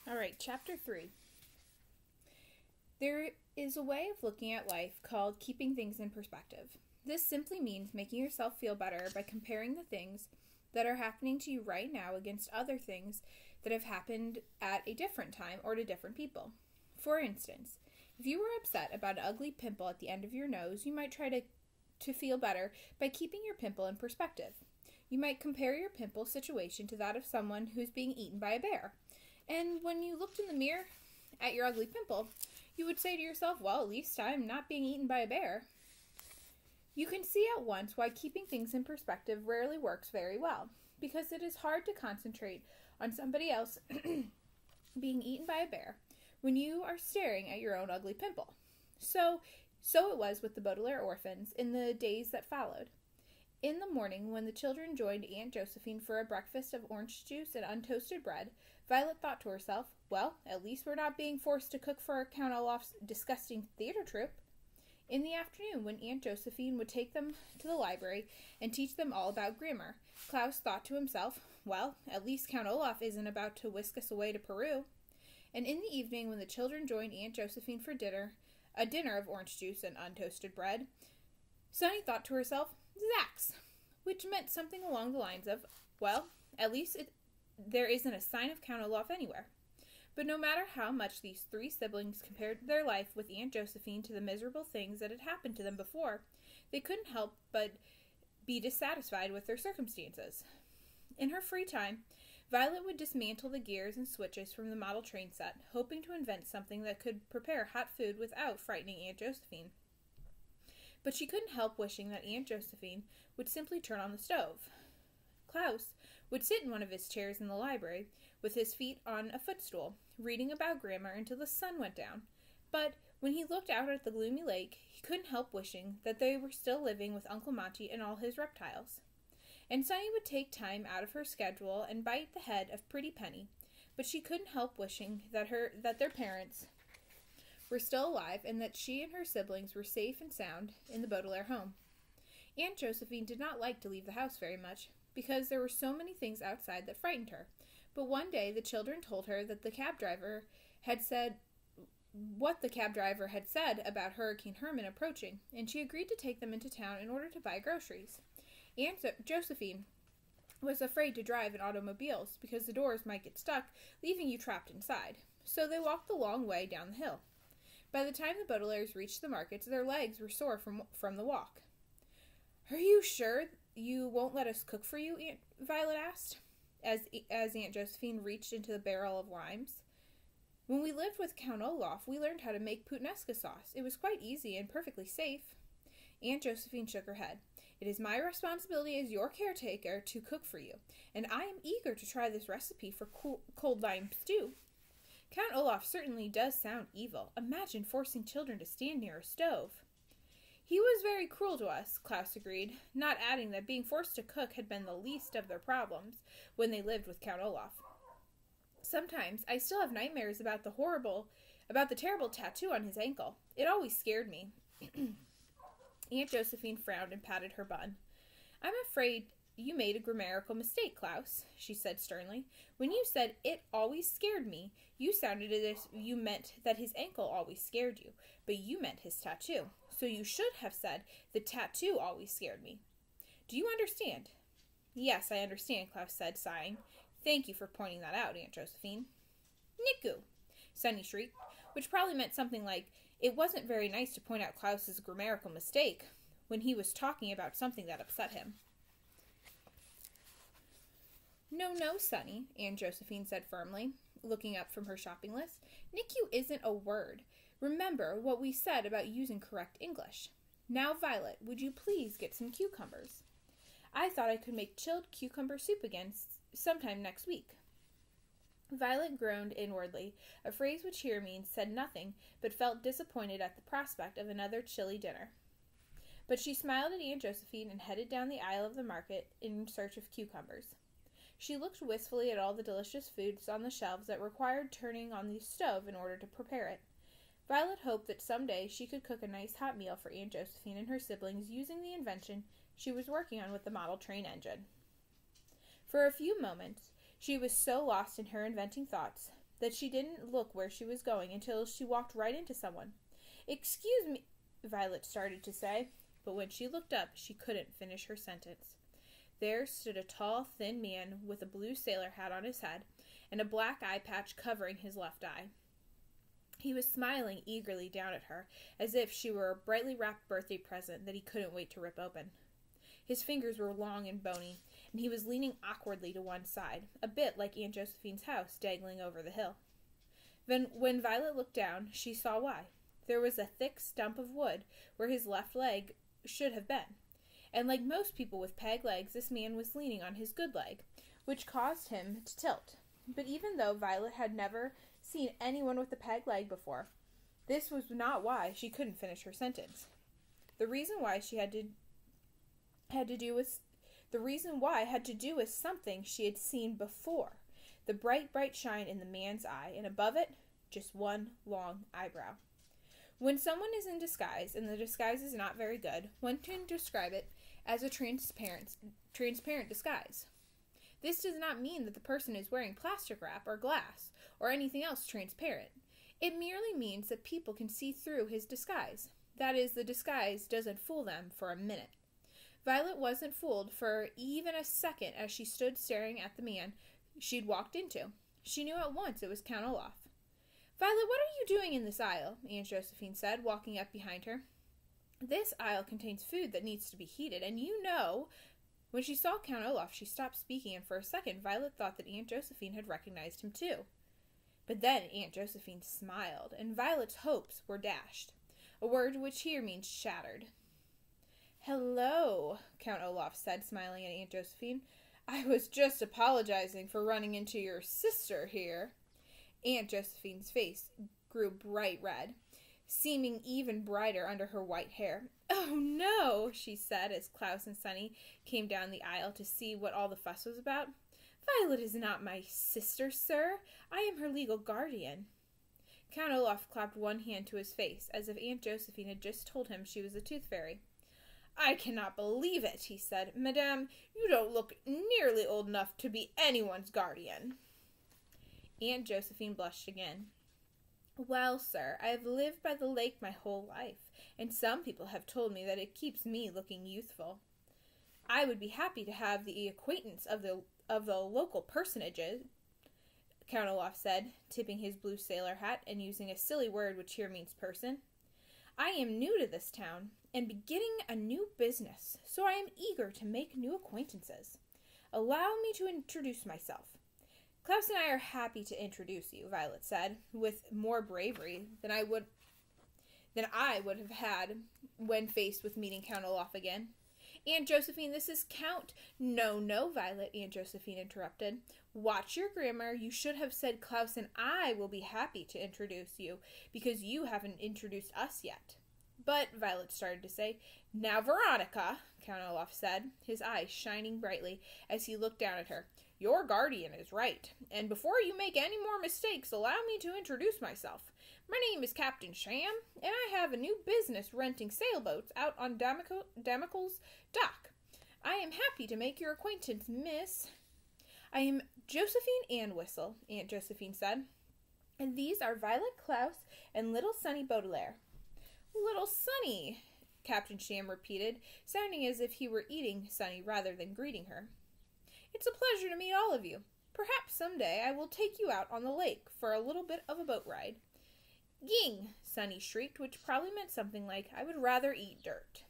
All right, Chapter 3. There is a way of looking at life called keeping things in perspective. This simply means making yourself feel better by comparing the things that are happening to you right now against other things that have happened at a different time or to different people. For instance, if you were upset about an ugly pimple at the end of your nose, you might try to feel better by keeping your pimple in perspective. You might compare your pimple situation to that of someone who's being eaten by a bear. And when you looked in the mirror at your ugly pimple, you would say to yourself, well, at least I'm not being eaten by a bear. You can see at once why keeping things in perspective rarely works very well, because it is hard to concentrate on somebody else being eaten by a bear when you are staring at your own ugly pimple. So it was with the Baudelaire orphans in the days that followed. In the morning, when the children joined Aunt Josephine for a breakfast of orange juice and untoasted bread, Violet thought to herself, well, at least we're not being forced to cook for Count Olaf's disgusting theater troupe. In the afternoon, when Aunt Josephine would take them to the library and teach them all about grammar, Klaus thought to himself, well, at least Count Olaf isn't about to whisk us away to Peru. And in the evening, when the children joined Aunt Josephine for dinner, a dinner of orange juice and untoasted bread, Sunny thought to herself, Zax, which meant something along the lines of, well, at least there isn't a sign of Count Olaf anywhere. But no matter how much these three siblings compared their life with Aunt Josephine to the miserable things that had happened to them before, they couldn't help but be dissatisfied with their circumstances. In her free time, Violet would dismantle the gears and switches from the model train set, hoping to invent something that could prepare hot food without frightening Aunt Josephine. But she couldn't help wishing that Aunt Josephine would simply turn on the stove. Klaus would sit in one of his chairs in the library, with his feet on a footstool, reading about grammar until the sun went down. But when he looked out at the gloomy lake, he couldn't help wishing that they were still living with Uncle Monty and all his reptiles. And Sunny would take time out of her schedule and bite the head of Pretty Penny, but she couldn't help wishing that their parents were still alive and that she and her siblings were safe and sound in the Baudelaire home. Aunt Josephine did not like to leave the house very much, because there were so many things outside that frightened her. But one day the children told her that the cab driver had said what the cab driver had said about Hurricane Herman approaching, and she agreed to take them into town in order to buy groceries. Aunt Josephine was afraid to drive in automobiles because the doors might get stuck, leaving you trapped inside. So they walked the long way down the hill. By the time the Baudelaires reached the markets, their legs were sore from the walk. Are you sure you won't let us cook for you? Aunt Violet asked, as Aunt Josephine reached into the barrel of limes. When we lived with Count Olaf, we learned how to make puttanesca sauce. It was quite easy and perfectly safe. Aunt Josephine shook her head. It is my responsibility as your caretaker to cook for you, and I am eager to try this recipe for cold lime stew. Count Olaf certainly does sound evil. Imagine forcing children to stand near a stove. He was very cruel to us, Klaus agreed, not adding that being forced to cook had been the least of their problems when they lived with Count Olaf. Sometimes I still have nightmares about the terrible tattoo on his ankle. It always scared me. Aunt Josephine frowned and patted her bun. I'm afraid you made a grammatical mistake, Klaus, she said sternly. When you said it always scared me, you sounded as if you meant that his ankle always scared you, but you meant his tattoo. So you should have said the tattoo always scared me. Do you understand? Yes, I understand, Klaus said, sighing. Thank you for pointing that out, Aunt Josephine. Niku, Sunny shrieked, which probably meant something like, it wasn't very nice to point out Klaus's grammatical mistake when he was talking about something that upset him. No, Sunny, Aunt Josephine said firmly, looking up from her shopping list. Niku isn't a word. Remember what we said about using correct English. Now, Violet, would you please get some cucumbers? I thought I could make chilled cucumber soup again sometime next week. Violet groaned inwardly, a phrase which here means said nothing, but felt disappointed at the prospect of another chilly dinner. But she smiled at Aunt Josephine and headed down the aisle of the market in search of cucumbers. She looked wistfully at all the delicious foods on the shelves that required turning on the stove in order to prepare it. Violet hoped that someday she could cook a nice hot meal for Aunt Josephine and her siblings using the invention she was working on with the model train engine. For a few moments, she was so lost in her inventing thoughts that she didn't look where she was going until she walked right into someone. "Excuse me," Violet started to say, but when she looked up, she couldn't finish her sentence. There stood a tall, thin man with a blue sailor hat on his head and a black eye patch covering his left eye. He was smiling eagerly down at her, as if she were a brightly wrapped birthday present that he couldn't wait to rip open. His fingers were long and bony, and he was leaning awkwardly to one side, a bit like Aunt Josephine's house dangling over the hill. When Violet looked down, she saw why. There was a thick stump of wood where his left leg should have been, and like most people with peg legs, this man was leaning on his good leg, which caused him to tilt. But even though Violet had never seen anyone with a peg leg before, this was not why she couldn't finish her sentence. The reason why had to do with something she had seen before. The bright shine in the man's eye, and above it, just one long eyebrow. When someone is in disguise, and the disguise is not very good, one can describe it as a transparent disguise. This does not mean that the person is wearing plastic wrap or glass or anything else transparent. It merely means that people can see through his disguise. That is, the disguise doesn't fool them for a minute. Violet wasn't fooled for even a second as she stood staring at the man she'd walked into. She knew at once it was Count Olaf. "Violet, what are you doing in this aisle?" Aunt Josephine said, walking up behind her. "This aisle contains food that needs to be heated, and you know..." When she saw Count Olaf, she stopped speaking, and for a second Violet thought that Aunt Josephine had recognized him too. But then Aunt Josephine smiled, and Violet's hopes were dashed, a word which here means shattered. "Hello," Count Olaf said, smiling at Aunt Josephine. "I was just apologizing for running into your sister here." Aunt Josephine's face grew bright red, seeming even brighter under her white hair. "Oh, no," she said as Klaus and Sunny came down the aisle to see what all the fuss was about. "Violet is not my sister, sir. I am her legal guardian." Count Olaf clapped one hand to his face, as if Aunt Josephine had just told him she was a tooth fairy. "I cannot believe it," he said. "Madame, you don't look nearly old enough to be anyone's guardian." Aunt Josephine blushed again. "Well, sir, I have lived by the lake my whole life, and some people have told me that it keeps me looking youthful." "I would be happy to have the acquaintance of the local personages," Count Olaf said, tipping his blue sailor hat and using a silly word which here means person. "I am new to this town, and beginning a new business, so I am eager to make new acquaintances. Allow me to introduce myself." "Klaus and I are happy to introduce you," Violet said, with more bravery than I would have had when faced with meeting Count Olaf again. "Aunt Josephine, this is Count—" No, Violet," Aunt Josephine interrupted. "Watch your grammar. You should have said Klaus and I will be happy to introduce you, because you haven't introduced us yet." "But," Violet started to say. "Now, Veronica," Count Olaf said, his eyes shining brightly as he looked down at her, "your guardian is right, and before you make any more mistakes, allow me to introduce myself. My name is Captain Sham, and I have a new business renting sailboats out on Damocle's dock. I am happy to make your acquaintance, miss." "I am Josephine Anwhistle," Aunt Josephine said, "and these are Violet, Klaus, and little Sunny Baudelaire." "Little Sunny," Captain Sham repeated, sounding as if he were eating Sunny rather than greeting her. "It's a pleasure to meet all of you. Perhaps someday I will take you out on the lake for a little bit of a boat ride." "Ging!" Sunny shrieked, which probably meant something like, "I would rather eat dirt."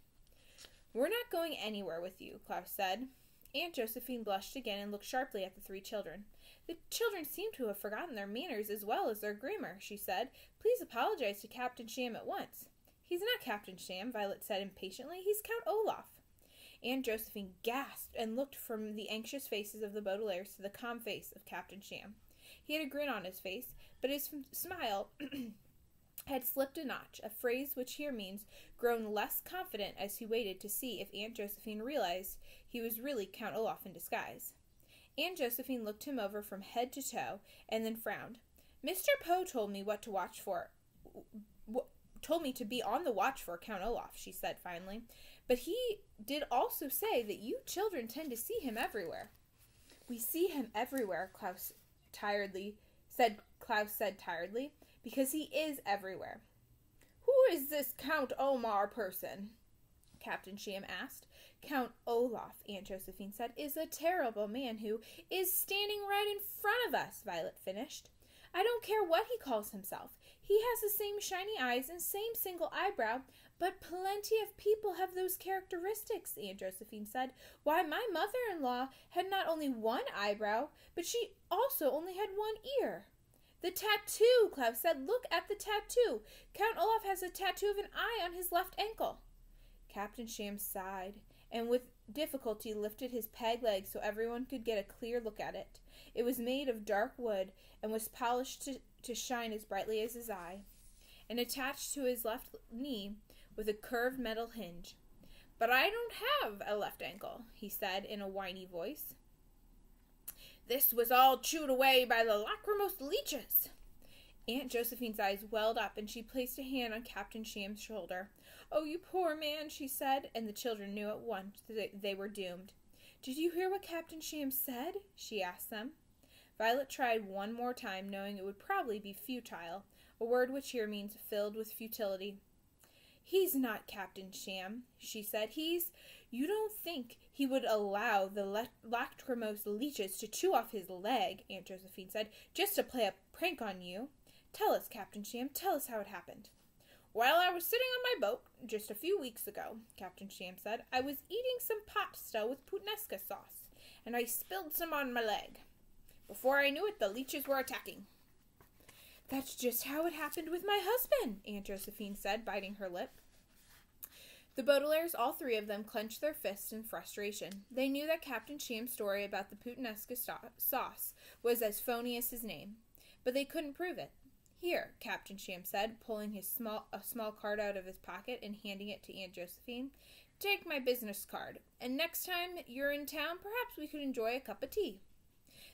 "We're not going anywhere with you," Klaus said. Aunt Josephine blushed again and looked sharply at the three children. "The children seem to have forgotten their manners as well as their grammar," she said. "Please apologize to Captain Sham at once." "He's not Captain Sham," Violet said impatiently. "He's Count Olaf." Aunt Josephine gasped and looked from the anxious faces of the Baudelaires to the calm face of Captain Sham. He had a grin on his face, but his smile had slipped a notch, a phrase which here means grown less confident as he waited to see if Aunt Josephine realized he was really Count Olaf in disguise. Aunt Josephine looked him over from head to toe and then frowned. "Mr. Poe told me told me to be on the watch for Count Olaf," she said finally. "But he did also say that you children tend to see him everywhere." "We see him everywhere," Klaus tiredly Klaus said tiredly, because he is everywhere. Who is this Count Omar person? Captain Sham asked. Count Olaf, Aunt Josephine said, is a terrible man who is standing right in front of us, Violet finished. I don't care what he calls himself. He has the same shiny eyes and same single eyebrow, but plenty of people have those characteristics, Aunt Josephine said. Why, my mother-in-law had not only one eyebrow, but she also only had one ear. The tattoo, Klaus said. Look at the tattoo. Count Olaf has a tattoo of an eye on his left ankle. Captain Sham sighed, and with difficulty lifted his peg leg so everyone could get a clear look at it. It was made of dark wood and was polished to shine as brightly as his eye, and attached to his left knee with a curved metal hinge. But I don't have a left ankle, he said in a whiny voice. This was all chewed away by the lachrymose leeches. Aunt Josephine's eyes welled up, and she placed a hand on Captain Sham's shoulder. Oh, you poor man, she said, and the children knew at once that they were doomed. Did you hear what Captain Sham said? She asked them. Violet tried one more time, knowing it would probably be futile, a word which here means filled with futility. He's not Captain Sham, she said. You don't think he would allow the lachrymose leeches to chew off his leg, Aunt Josephine said, just to play a prank on you. Tell us, Captain Sham, tell us how it happened. Well, I was sitting on my boat just a few weeks ago, Captain Sham said. I was eating some pasta with puttanesca sauce, and I spilled some on my leg. Before I knew it, the leeches were attacking. That's just how it happened with my husband, Aunt Josephine said, biting her lip. The Baudelaires, all three of them, clenched their fists in frustration. They knew that Captain Sham's story about the puttanesca sauce was as phony as his name, but they couldn't prove it. Here, Captain Sham said, pulling a small card out of his pocket and handing it to Aunt Josephine. Take my business card, and next time you're in town, perhaps we could enjoy a cup of tea.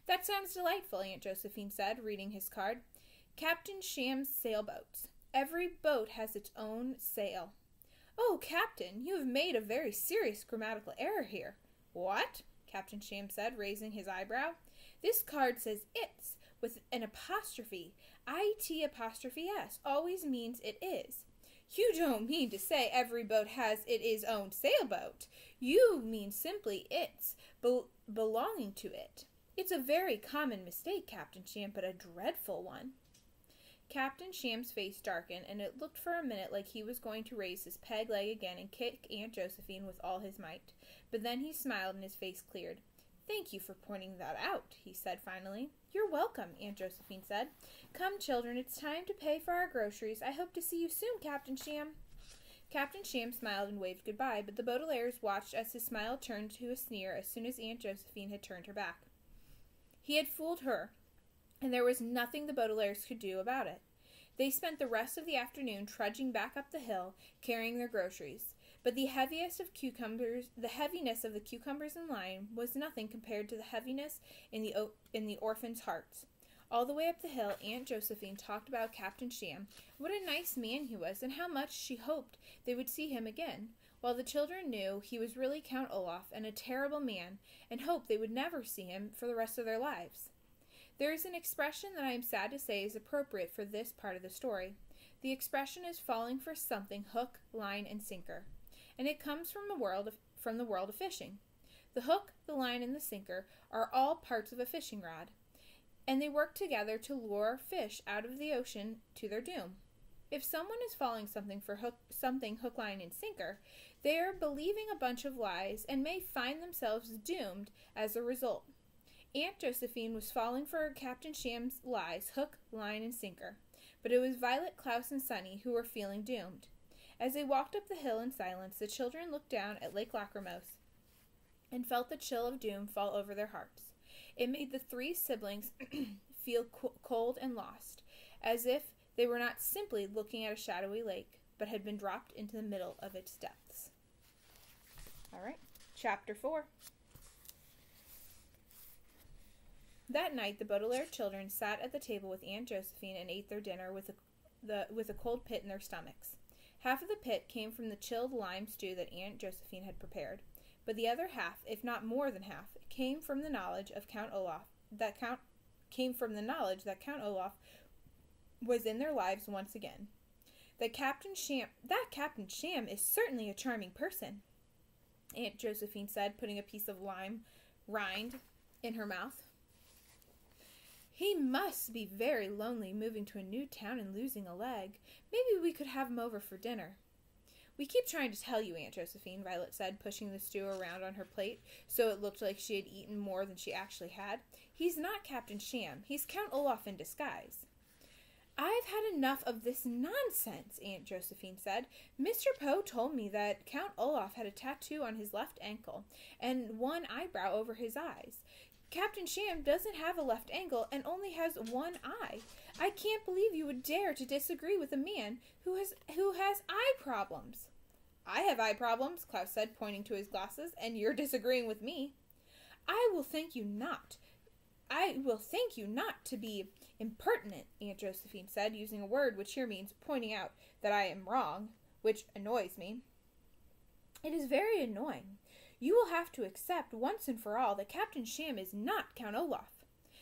That sounds delightful, Aunt Josephine said, reading his card. Captain Sham's sailboats. Every boat has its own sail. Oh, Captain, you have made a very serious grammatical error here. What? Captain Sham said, raising his eyebrow. This card says it's, with an apostrophe. I-T'-S always means it is. You don't mean to say every boat has its own sailboat. You mean simply it's, belonging to it. It's a very common mistake, Captain Sham, but a dreadful one. Captain Sham's face darkened, and it looked for a minute like he was going to raise his peg leg again and kick Aunt Josephine with all his might. But then he smiled and his face cleared. Thank you for pointing that out, he said finally. You're welcome, Aunt Josephine said. Come, children, it's time to pay for our groceries. I hope to see you soon, Captain Sham. Captain Sham smiled and waved goodbye, but the Baudelaires watched as his smile turned to a sneer as soon as Aunt Josephine had turned her back. He had fooled her, and there was nothing the Baudelaires could do about it. They spent the rest of the afternoon trudging back up the hill, carrying their groceries. But the heaviness of the cucumbers and lime was nothing compared to the heaviness in the orphans' hearts. All the way up the hill, Aunt Josephine talked about Captain Sham, what a nice man he was, and how much she hoped they would see him again, while the children knew he was really Count Olaf and a terrible man, and hoped they would never see him for the rest of their lives. There is an expression that I am sad to say is appropriate for this part of the story. The expression is falling for something hook, line, and sinker, and it comes from the world of fishing. The hook, the line, and the sinker are all parts of a fishing rod, and they work together to lure fish out of the ocean to their doom. If someone is falling something hook, line, and sinker, they are believing a bunch of lies and may find themselves doomed as a result. Aunt Josephine was falling for Captain Sham's lies, hook, line, and sinker, but it was Violet, Klaus, and Sunny who were feeling doomed. As they walked up the hill in silence, the children looked down at Lake Lachrymose and felt the chill of doom fall over their hearts. It made the three siblings feel cold and lost, as if they were not simply looking at a shadowy lake, but had been dropped into the middle of its depths. All right, Chapter 4. That night, the Baudelaire children sat at the table with Aunt Josephine and ate their dinner with a cold pit in their stomachs. Half of the pit came from the chilled lime stew that Aunt Josephine had prepared, but the other half, if not more than half, came from the knowledge of Count came from the knowledge that Count Olaf was in their lives once again. That Captain Sham is certainly a charming person, Aunt Josephine said, putting a piece of lime rind in her mouth. He must be very lonely moving to a new town and losing a leg. Maybe we could have him over for dinner. We keep trying to tell you, Aunt Josephine, Violet said, pushing the stew around on her plate so it looked like she had eaten more than she actually had. He's not Captain Sham. He's Count Olaf in disguise. I've had enough of this nonsense, Aunt Josephine said. Mr. Poe told me that Count Olaf had a tattoo on his left ankle and one eyebrow over his eyes. Captain Sham doesn't have a left ankle and only has one eye. I can't believe you would dare to disagree with a man who has eye problems. I have eye problems, Klaus said, pointing to his glasses, and you're disagreeing with me. I will thank you not to be impertinent, Aunt Josephine said, using a word which here means pointing out that I am wrong, which annoys me. It is very annoying. You will have to accept once and for all that Captain Sham is not Count Olaf.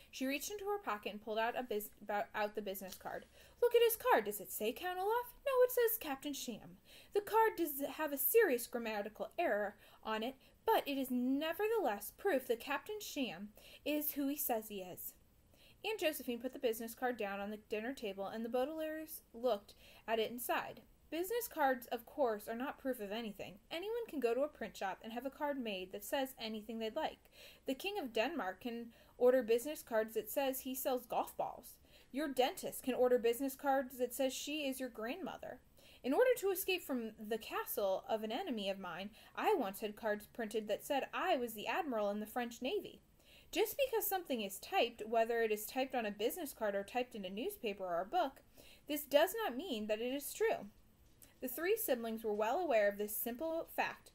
She reached into her pocket and pulled out the business card. Look at his card. Does it say Count Olaf? No, it says Captain Sham. The card does have a serious grammatical error on it, but it is nevertheless proof that Captain Sham is who he says he is. Aunt Josephine put the business card down on the dinner table, and the Baudelaires looked at it and sighed. Business cards, of course, are not proof of anything. Anyone can go to a print shop and have a card made that says anything they'd like. The King of Denmark can order business cards that says he sells golf balls. Your dentist can order business cards that says she is your grandmother. In order to escape from the castle of an enemy of mine, I once had cards printed that said I was the admiral in the French Navy. Just because something is typed, whether it is typed on a business card or typed in a newspaper or a book, this does not mean that it is true. The three siblings were well aware of this simple fact,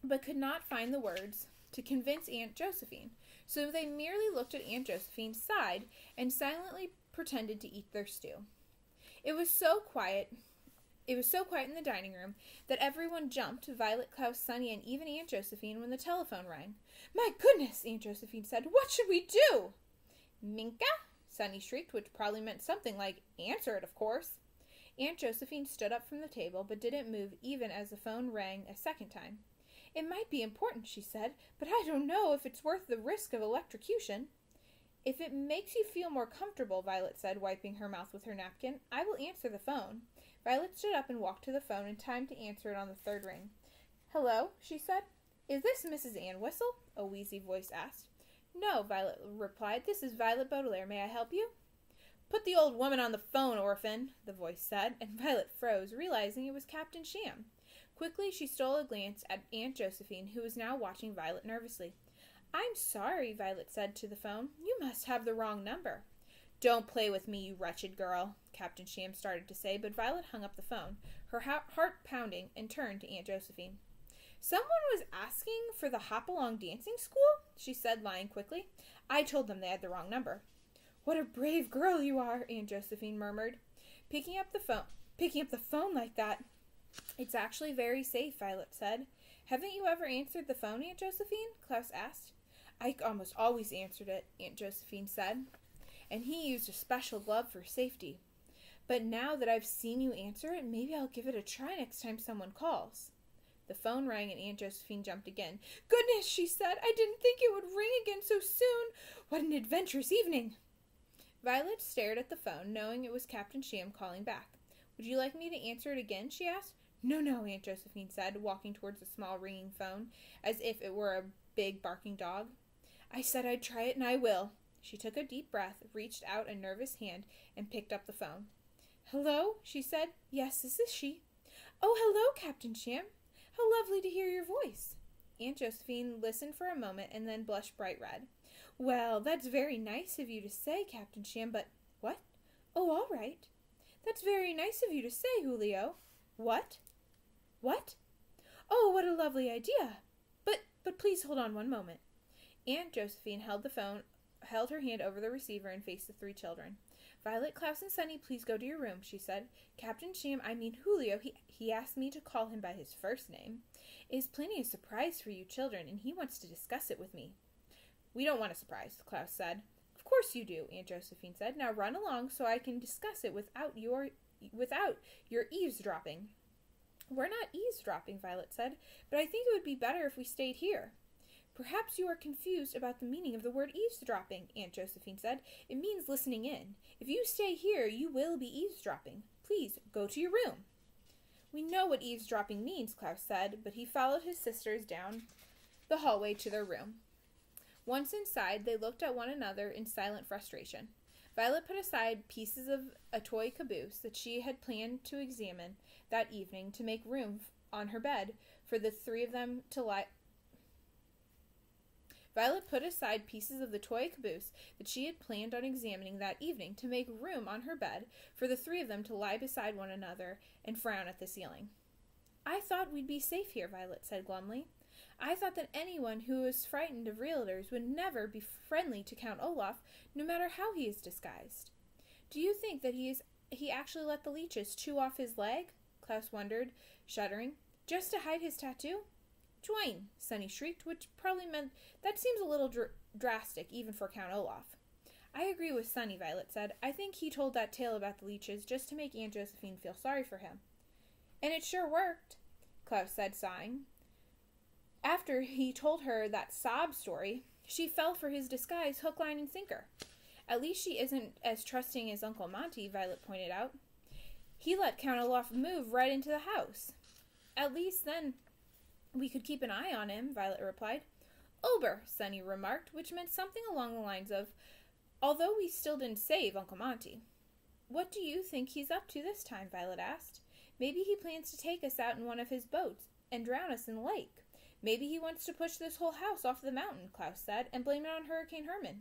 but could not find the words to convince Aunt Josephine, so they merely looked at Aunt Josephine, sighed, and silently pretended to eat their stew. It was so quiet in the dining room that everyone jumped, Violet, Klaus, Sunny, and even Aunt Josephine, when the telephone rang. My goodness, Aunt Josephine said. What should we do? Minka? Sunny shrieked, which probably meant something like, answer it, of course. Aunt Josephine stood up from the table, but didn't move even as the phone rang a second time. It might be important, she said, but I don't know if it's worth the risk of electrocution. If it makes you feel more comfortable, Violet said, wiping her mouth with her napkin, I will answer the phone. Violet stood up and walked to the phone in time to answer it on the third ring. Hello, she said. Is this Mrs. Ann Whistle? A wheezy voice asked. No, Violet replied. This is Violet Baudelaire. May I help you? Put the old woman on the phone, orphan, the voice said, and Violet froze, realizing it was Captain Sham. Quickly, she stole a glance at Aunt Josephine, who was now watching Violet nervously. I'm sorry, Violet said to the phone. You must have the wrong number. Don't play with me, you wretched girl, Captain Sham started to say, but Violet hung up the phone, her heart pounding, and turned to Aunt Josephine. Someone was asking for the hop-along dancing school, she said, lying quickly. I told them they had the wrong number. What a brave girl you are, Aunt Josephine murmured, picking up the phone like that. It's actually very safe, Violet said. Haven't you ever answered the phone, Aunt Josephine? Klaus asked. I almost always answered it, Aunt Josephine said, and he used a special glove for safety. But now that I've seen you answer it, maybe I'll give it a try next time someone calls. The phone rang and Aunt Josephine jumped again. Goodness, she said, I didn't think it would ring again so soon. What an adventurous evening. Violet stared at the phone, knowing it was Captain Sham calling back. Would you like me to answer it again, she asked. No, Aunt Josephine said, walking towards the small ringing phone, as if it were a big barking dog. I said I'd try it, and I will. She took a deep breath, reached out a nervous hand, and picked up the phone. Hello, she said. Yes, this is she. Oh, hello, Captain Sham. How lovely to hear your voice. Aunt Josephine listened for a moment and then blushed bright red. Well, that's very nice of you to say, Captain Sham, but what? Oh, all right. That's very nice of you to say, Julio. What? What? Oh, what a lovely idea. But please hold on one moment. Aunt Josephine held her hand over the receiver and faced the three children. Violet, Klaus, and Sunny, please go to your room, she said. Captain Sham, Julio, he asked me to call him by his first name, is planning a surprise for you children, and he wants to discuss it with me. We don't want a surprise, Klaus said. Of course you do, Aunt Josephine said. Now run along so I can discuss it without your eavesdropping. We're not eavesdropping, Violet said, but I think it would be better if we stayed here. Perhaps you are confused about the meaning of the word eavesdropping, Aunt Josephine said. It means listening in. If you stay here, you will be eavesdropping. Please, go to your room. We know what eavesdropping means, Klaus said, but he followed his sisters down the hallway to their room. Once inside, they looked at one another in silent frustration. Violet put aside pieces of a toy caboose that she had planned to examine that evening to make room on her bed for the three of them to lie. Violet put aside pieces of the toy caboose that she had planned on examining that evening to make room on her bed for the three of them to lie beside one another and frown at the ceiling. I thought we'd be safe here, Violet said glumly. I thought that anyone who was frightened of realtors would never be friendly to Count Olaf, no matter how he is disguised. Do you think that he actually let the leeches chew off his leg? Klaus wondered, shuddering. Just to hide his tattoo? Join, Sunny shrieked, which probably meant that seems a little drastic even for Count Olaf. I agree with Sunny, Violet said. I think he told that tale about the leeches just to make Aunt Josephine feel sorry for him. And it sure worked, Klaus said, sighing. After he told her that sob story, she fell for his disguise hook, line, and sinker. At least she isn't as trusting as Uncle Monty, Violet pointed out. He let Count Olaf move right into the house. At least then we could keep an eye on him, Violet replied. Ober, Sunny remarked, which meant something along the lines of, although we still didn't save Uncle Monty. What do you think he's up to this time? Violet asked. Maybe he plans to take us out in one of his boats and drown us in the lake. Maybe he wants to push this whole house off the mountain, Klaus said, and blame it on Hurricane Herman.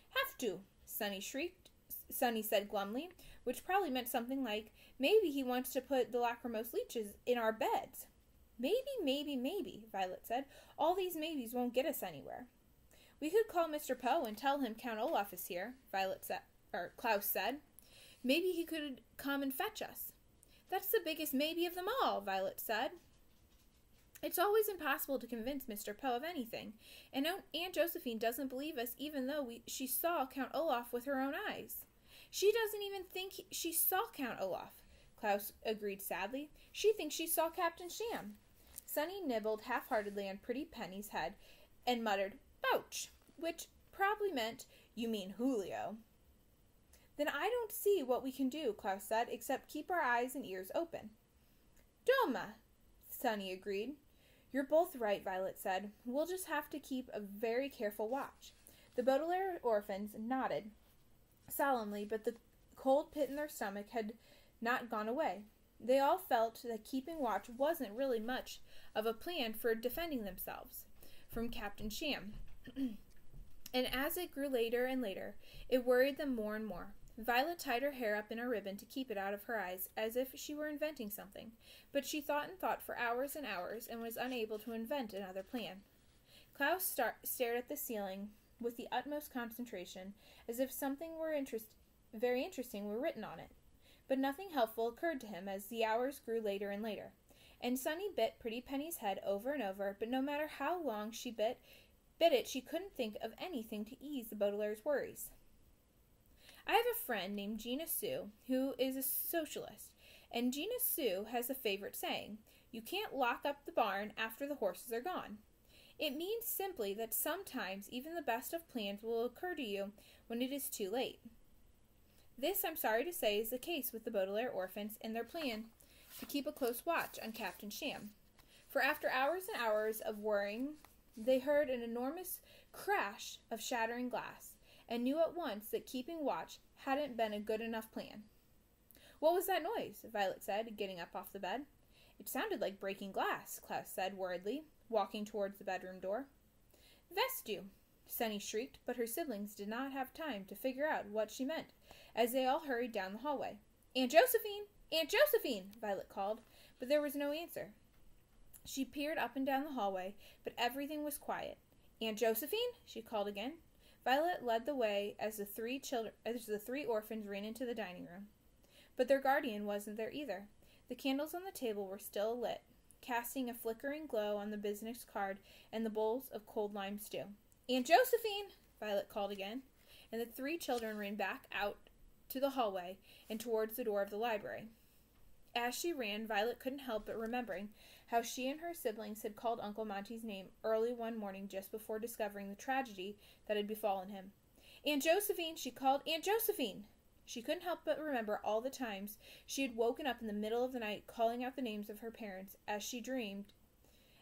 Have to, Sunny shrieked. Sunny said glumly, which probably meant something like, maybe he wants to put the lachrymose leeches in our beds. Maybe, Violet said. All these maybes won't get us anywhere. We could call Mr. Poe and tell him Count Olaf is here, Klaus said. Maybe he could come and fetch us. That's the biggest maybe of them all, Violet said. It's always impossible to convince Mr. Poe of anything, and Aunt Josephine doesn't believe us even though she saw Count Olaf with her own eyes. She doesn't even think she saw Count Olaf, Klaus agreed sadly. She thinks she saw Captain Sham. Sunny nibbled half-heartedly on Pretty Penny's head and muttered, "Ouch," which probably meant, "You mean Julio." Then I don't see what we can do, Klaus said, except keep our eyes and ears open. Doma, Sunny agreed. You're both right, Violet said. We'll just have to keep a very careful watch. The Baudelaire orphans nodded solemnly, but the cold pit in their stomach had not gone away. They all felt that keeping watch wasn't really much of a plan for defending themselves from Captain Sham. And as it grew later and later, it worried them more and more. Violet tied her hair up in a ribbon to keep it out of her eyes, as if she were inventing something, but she thought and thought for hours and hours and was unable to invent another plan. Klaus stared at the ceiling with the utmost concentration, as if something very interesting were written on it. But nothing helpful occurred to him as the hours grew later and later. And Sunny bit Pretty Penny's head over and over, but no matter how long she bit it, she couldn't think of anything to ease the Baudelaire's worries. I have a friend named Gina Sue who is a socialist, and Gina Sue has a favorite saying, "You can't lock up the barn after the horses are gone." It means simply that sometimes even the best of plans will occur to you when it is too late. This, I'm sorry to say, is the case with the Baudelaire orphans and their plan to keep a close watch on Captain Sham. For after hours and hours of worrying, they heard an enormous crash of shattering glass, and knew at once that keeping watch hadn't been a good enough plan. What was that noise? Violet said, getting up off the bed. It sounded like breaking glass, Klaus said worriedly, walking towards the bedroom door. Vestu, Sunny shrieked, but her siblings did not have time to figure out what she meant, as they all hurried down the hallway. Aunt Josephine! Aunt Josephine! Violet called, but there was no answer. She peered up and down the hallway, but everything was quiet. Aunt Josephine! She called again. Violet led the way as the three orphans ran into the dining room. But their guardian wasn't there either. The candles on the table were still lit, casting a flickering glow on the business card and the bowls of cold lime stew. Aunt Josephine! Violet called again. and the 3 children ran back out to the hallway and towards the door of the library. As she ran, Violet couldn't help but remembering how she and her siblings had called Uncle Monty's name early one morning just before discovering the tragedy that had befallen him. "Aunt Josephine!" she called. "Aunt Josephine!" She couldn't help but remember all the times she had woken up in the middle of the night calling out the names of her parents as she dreamed,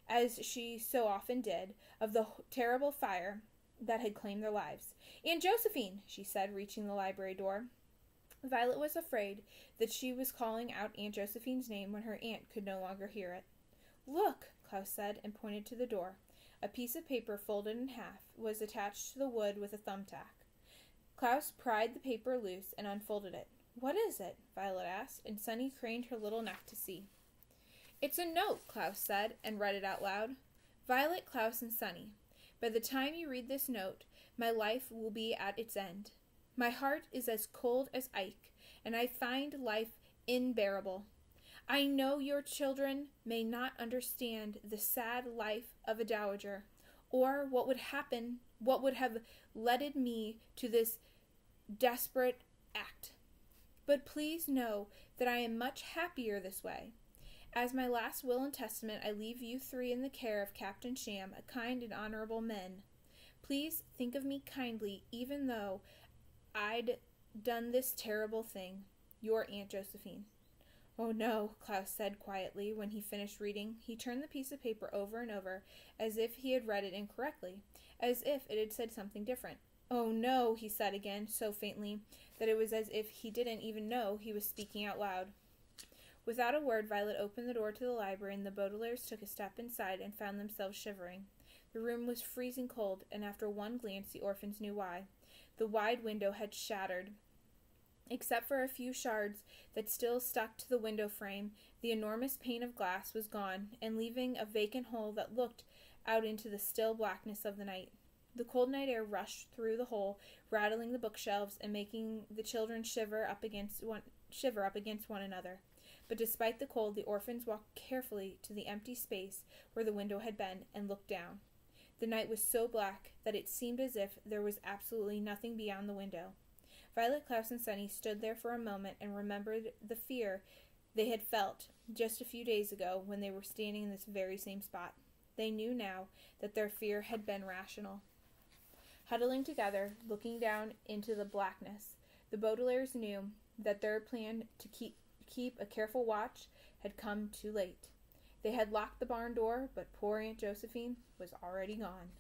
as she so often did, of the terrible fire that had claimed their lives. "Aunt Josephine!" she said, reaching the library door. Violet was afraid that she was calling out Aunt Josephine's name when her aunt could no longer hear it. "Look," Klaus said, and pointed to the door. A piece of paper folded in half was attached to the wood with a thumbtack. Klaus pried the paper loose and unfolded it. "What is it?" Violet asked, and Sunny craned her little neck to see. "It's a note," Klaus said, and read it out loud. "Violet, Klaus, and Sunny. By the time you read this note, my life will be at its end. My heart is as cold as Ike, and I find life unbearable. I know your children may not understand the sad life of a dowager, or what would have led me to this desperate act. But please know that I am much happier this way. As my last will and testament, I leave you 3 in the care of Captain Sham, a kind and honorable man. Please think of me kindly, even though I'd done this terrible thing. Your Aunt Josephine." "Oh, no," Klaus said quietly when he finished reading. He turned the piece of paper over and over, as if he had read it incorrectly, as if it had said something different. "Oh, no," he said again, so faintly that it was as if he didn't even know he was speaking out loud. Without a word, Violet opened the door to the library, and the Baudelaires took a step inside and found themselves shivering. The room was freezing cold, and after one glance the orphans knew why. The wide window had shattered. Except for a few shards that still stuck to the window frame, the enormous pane of glass was gone, and leaving a vacant hole that looked out into the still blackness of the night. The cold night air rushed through the hole, rattling the bookshelves and making the children shiver up against one another. But despite the cold, the orphans walked carefully to the empty space where the window had been and looked down. The night was so black that it seemed as if there was absolutely nothing beyond the window. Violet, Klaus, and Sunny stood there for a moment and remembered the fear they had felt just a few days ago when they were standing in this very same spot. They knew now that their fear had been rational. Huddling together, looking down into the blackness, the Baudelaires knew that their plan to keep a careful watch had come too late. They had locked the barn door, but poor Aunt Josephine was already gone.